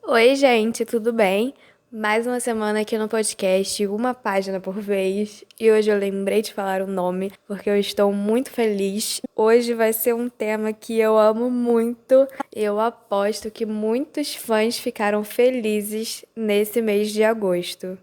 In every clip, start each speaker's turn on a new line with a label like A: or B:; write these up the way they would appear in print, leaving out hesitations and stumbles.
A: Oi, gente, tudo bem? Mais uma semana aqui no podcast, uma página por vez. E hoje eu lembrei de falar o nome porque eu estou muito feliz. Hoje vai ser um tema que eu amo muito. Eu aposto que muitos fãs ficaram felizes nesse mês de agosto.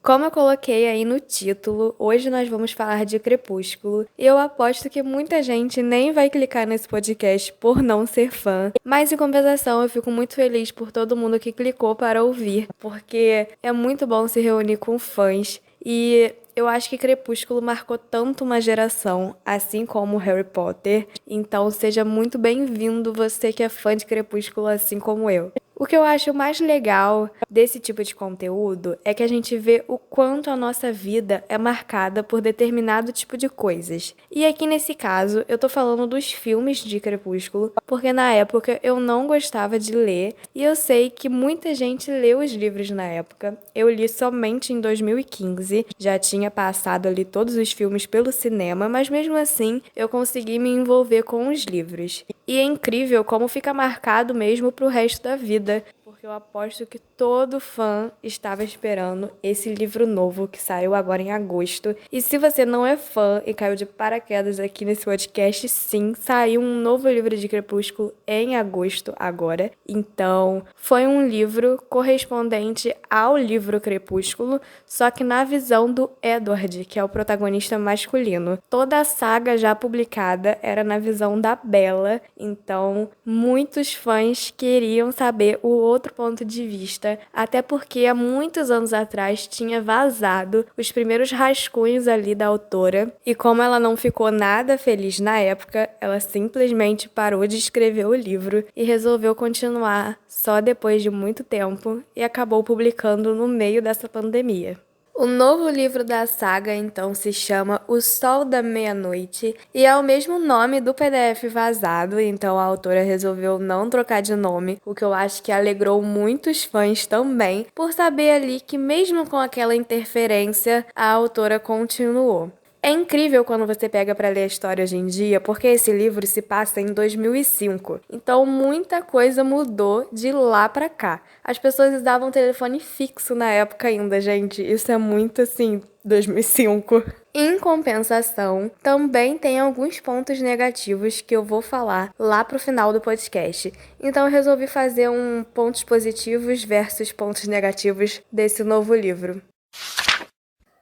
A: Como eu coloquei aí no título, hoje nós vamos falar de Crepúsculo. E eu aposto que muita gente nem vai clicar nesse podcast por não ser fã. Mas em compensação, eu fico muito feliz por todo mundo que clicou para ouvir, porque é muito bom se reunir com fãs. E eu acho que Crepúsculo marcou tanto uma geração, assim como Harry Potter. Então seja muito bem-vindo você que é fã de Crepúsculo assim como eu. O que eu acho mais legal desse tipo de conteúdo é que a gente vê o quanto a nossa vida é marcada por determinado tipo de coisas. E aqui nesse caso, eu tô falando dos filmes de Crepúsculo, porque na época eu não gostava de ler, e eu sei que muita gente leu os livros na época. Eu li somente em 2015, já tinha passado ali todos os filmes pelo cinema, mas mesmo assim eu consegui me envolver com os livros. E é incrível como fica marcado mesmo pro resto da vida, porque eu aposto que todo fã estava esperando esse livro novo que saiu agora em agosto. E se você não é fã e caiu de paraquedas aqui nesse podcast, sim, saiu um novo livro de Crepúsculo em agosto agora. Então, foi um livro correspondente ao livro Crepúsculo, só que na visão do Edward, que é o protagonista masculino. Toda a saga já publicada era na visão da Bella, então muitos fãs queriam saber o outro ponto de vista, até porque há muitos anos atrás tinha vazado os primeiros rascunhos ali da autora, e como ela não ficou nada feliz na época, ela simplesmente parou de escrever o livro e resolveu continuar só depois de muito tempo e acabou publicando no meio dessa pandemia. O novo livro da saga, então, se chama O Sol da Meia-Noite e é o mesmo nome do PDF vazado, então a autora resolveu não trocar de nome, o que eu acho que alegrou muitos fãs também, por saber ali que mesmo com aquela interferência, a autora continuou. É incrível quando você pega para ler a história hoje em dia, porque esse livro se passa em 2005. Então muita coisa mudou de lá para cá. As pessoas usavam telefone fixo na época ainda, gente. Isso é muito assim, 2005. Em compensação, também tem alguns pontos negativos que eu vou falar lá pro final do podcast. Então eu resolvi fazer um pontos positivos versus pontos negativos desse novo livro.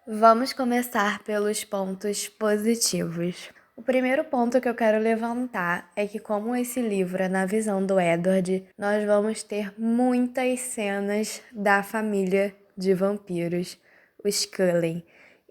A: Vamos começar pelos pontos positivos. O primeiro ponto que eu quero levantar é que, como esse livro é na visão do Edward, nós vamos ter muitas cenas da família de vampiros, os Cullen.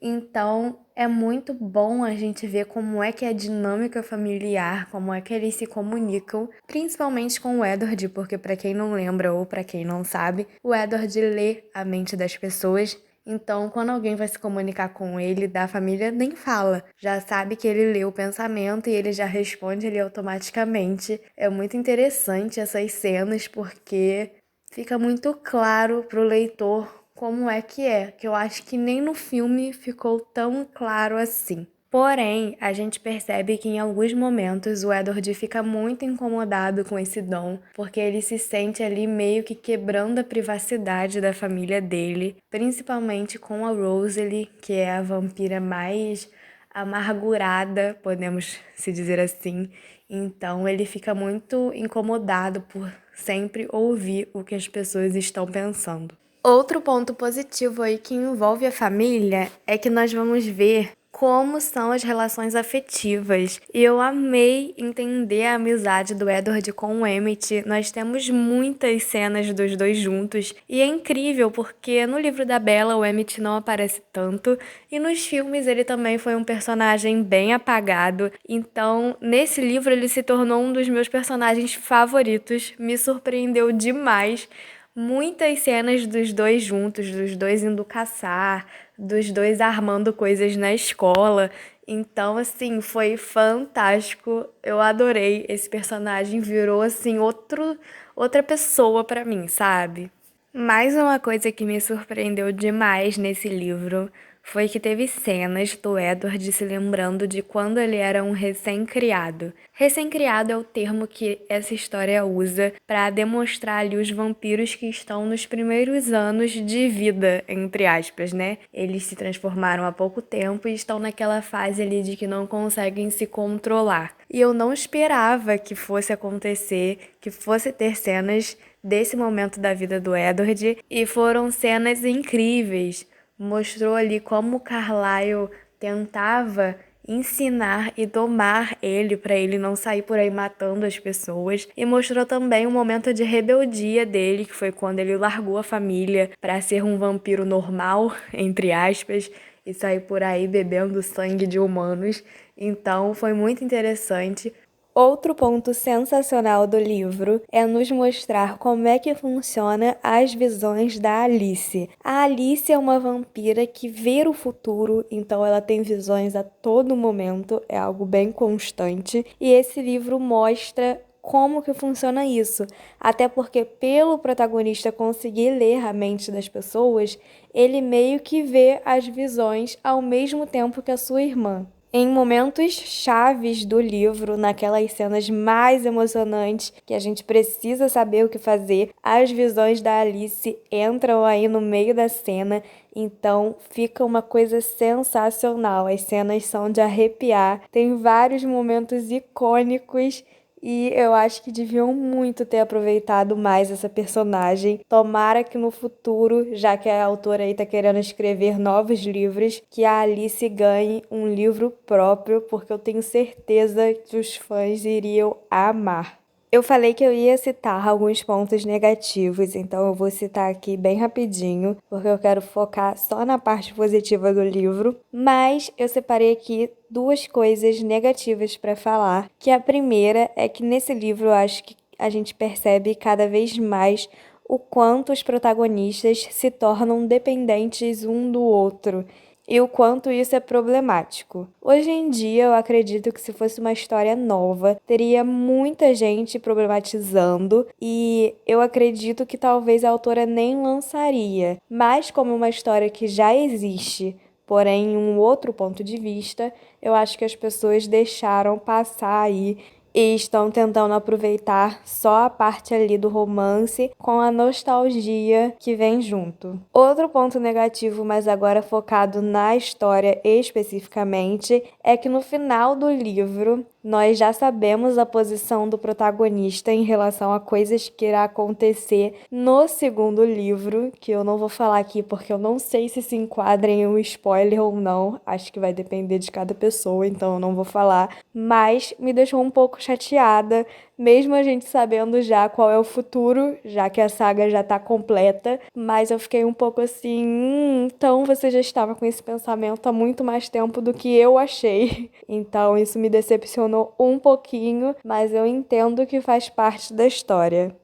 A: Então, é muito bom a gente ver como é que é a dinâmica familiar, como é que eles se comunicam, principalmente com o Edward, porque para quem não lembra ou para quem não sabe, o Edward lê a mente das pessoas. Então, quando alguém vai se comunicar com ele da família, nem fala. Já sabe que ele lê o pensamento e ele já responde ali automaticamente. É muito interessante essas cenas porque fica muito claro pro leitor como é, que eu acho que nem no filme ficou tão claro assim. Porém, a gente percebe que em alguns momentos o Edward fica muito incomodado com esse dom, porque ele se sente ali meio que quebrando a privacidade da família dele, principalmente com a Rosalie, que é a vampira mais amargurada, podemos se dizer assim. Então ele fica muito incomodado por sempre ouvir o que as pessoas estão pensando. Outro ponto positivo aí que envolve a família é que nós vamos ver como são as relações afetivas. E eu amei entender a amizade do Edward com o Emmett. Nós temos muitas cenas dos dois juntos. E é incrível porque no livro da Bella o Emmett não aparece tanto. E nos filmes ele também foi um personagem bem apagado. Então, nesse livro ele se tornou um dos meus personagens favoritos. Me surpreendeu demais. Muitas cenas dos dois juntos, dos dois indo caçar, dos dois armando coisas na escola. Então, assim, foi fantástico. Eu adorei. Esse personagem virou, assim, outra pessoa pra mim, sabe? Mais uma coisa que me surpreendeu demais nesse livro foi que teve cenas do Edward se lembrando de quando ele era um recém-criado. Recém-criado é o termo que essa história usa para demonstrar ali os vampiros que estão nos primeiros anos de vida, entre aspas, né? Eles se transformaram há pouco tempo e estão naquela fase ali de que não conseguem se controlar. E eu não esperava que fosse acontecer, que fosse ter cenas desse momento da vida do Edward, e foram cenas incríveis. Mostrou ali como o Carlyle tentava ensinar e domar ele para ele não sair por aí matando as pessoas, e mostrou também um momento de rebeldia dele, que foi quando ele largou a família para ser um vampiro normal, entre aspas, e sair por aí bebendo sangue de humanos. Então foi muito interessante. Outro ponto sensacional do livro é nos mostrar como é que funciona as visões da Alice. A Alice é uma vampira que vê o futuro, então ela tem visões a todo momento, é algo bem constante, e esse livro mostra como que funciona isso. Até porque pelo protagonista conseguir ler a mente das pessoas, ele meio que vê as visões ao mesmo tempo que a sua irmã. Em momentos chaves do livro, naquelas cenas mais emocionantes que a gente precisa saber o que fazer, as visões da Alice entram aí no meio da cena, então fica uma coisa sensacional. As cenas são de arrepiar, tem vários momentos icônicos. E eu acho que deviam muito ter aproveitado mais essa personagem. Tomara que no futuro, já que a autora aí tá querendo escrever novos livros, que a Alice ganhe um livro próprio, porque eu tenho certeza que os fãs iriam amar. Eu falei que eu ia citar alguns pontos negativos, então eu vou citar aqui bem rapidinho, porque eu quero focar só na parte positiva do livro. Mas eu separei aqui duas coisas negativas para falar, que a primeira é que nesse livro eu acho que a gente percebe cada vez mais o quanto os protagonistas se tornam dependentes um do outro e o quanto isso é problemático. Hoje em dia, eu acredito que se fosse uma história nova, teria muita gente problematizando e eu acredito que talvez a autora nem lançaria. Mas como uma história que já existe, porém em um outro ponto de vista, eu acho que as pessoas deixaram passar aí e estão tentando aproveitar só a parte ali do romance com a nostalgia que vem junto. Outro ponto negativo, mas agora focado na história especificamente, é que no final do livro nós já sabemos a posição do protagonista em relação a coisas que irá acontecer no segundo livro, que eu não vou falar aqui porque eu não sei se enquadra em um spoiler ou não, acho que vai depender de cada pessoa, então eu não vou falar, mas me deixou um pouco chateada, mesmo a gente sabendo já qual é o futuro, já que a saga já tá completa, mas eu fiquei um pouco assim, então você já estava com esse pensamento há muito mais tempo do que eu achei. Então isso me decepcionou um pouquinho, mas eu entendo que faz parte da história.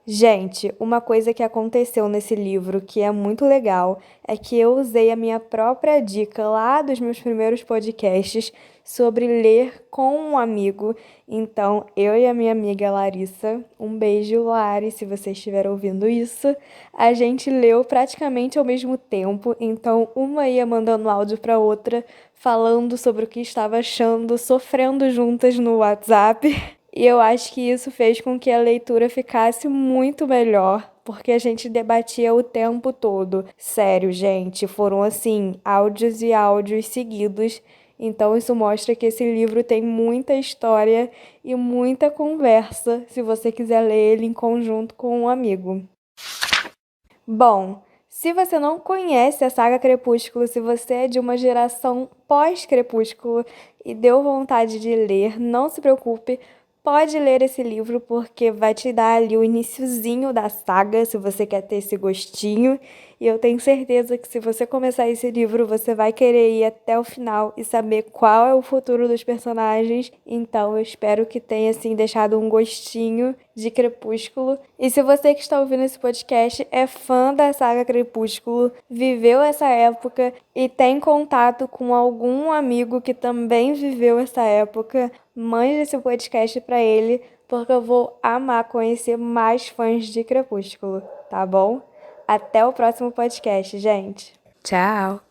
A: Gente, uma coisa que aconteceu nesse livro que é muito legal é que eu usei a minha própria dica lá dos meus primeiros podcasts sobre ler com um amigo. Então, eu e a minha amiga Larissa, um beijo, Lari, se você estiver ouvindo isso, a gente leu praticamente ao mesmo tempo. Então, uma ia mandando áudio para outra, falando sobre o que estava achando, sofrendo juntas no WhatsApp. E eu acho que isso fez com que a leitura ficasse muito melhor, porque a gente debatia o tempo todo. Sério, gente, foram assim, áudios e áudios seguidos. Então isso mostra que esse livro tem muita história e muita conversa, se você quiser ler ele em conjunto com um amigo. Bom, se você não conhece a saga Crepúsculo, se você é de uma geração pós-Crepúsculo e deu vontade de ler, não se preocupe, pode ler esse livro porque vai te dar ali o iniciozinho da saga, se você quer ter esse gostinho. E eu tenho certeza que se você começar esse livro, você vai querer ir até o final e saber qual é o futuro dos personagens. Então eu espero que tenha assim deixado um gostinho de Crepúsculo. E se você que está ouvindo esse podcast é fã da saga Crepúsculo, viveu essa época e tem contato com algum amigo que também viveu essa época, mande esse podcast para ele, porque eu vou amar conhecer mais fãs de Crepúsculo, tá bom? Até o próximo podcast, gente. Tchau!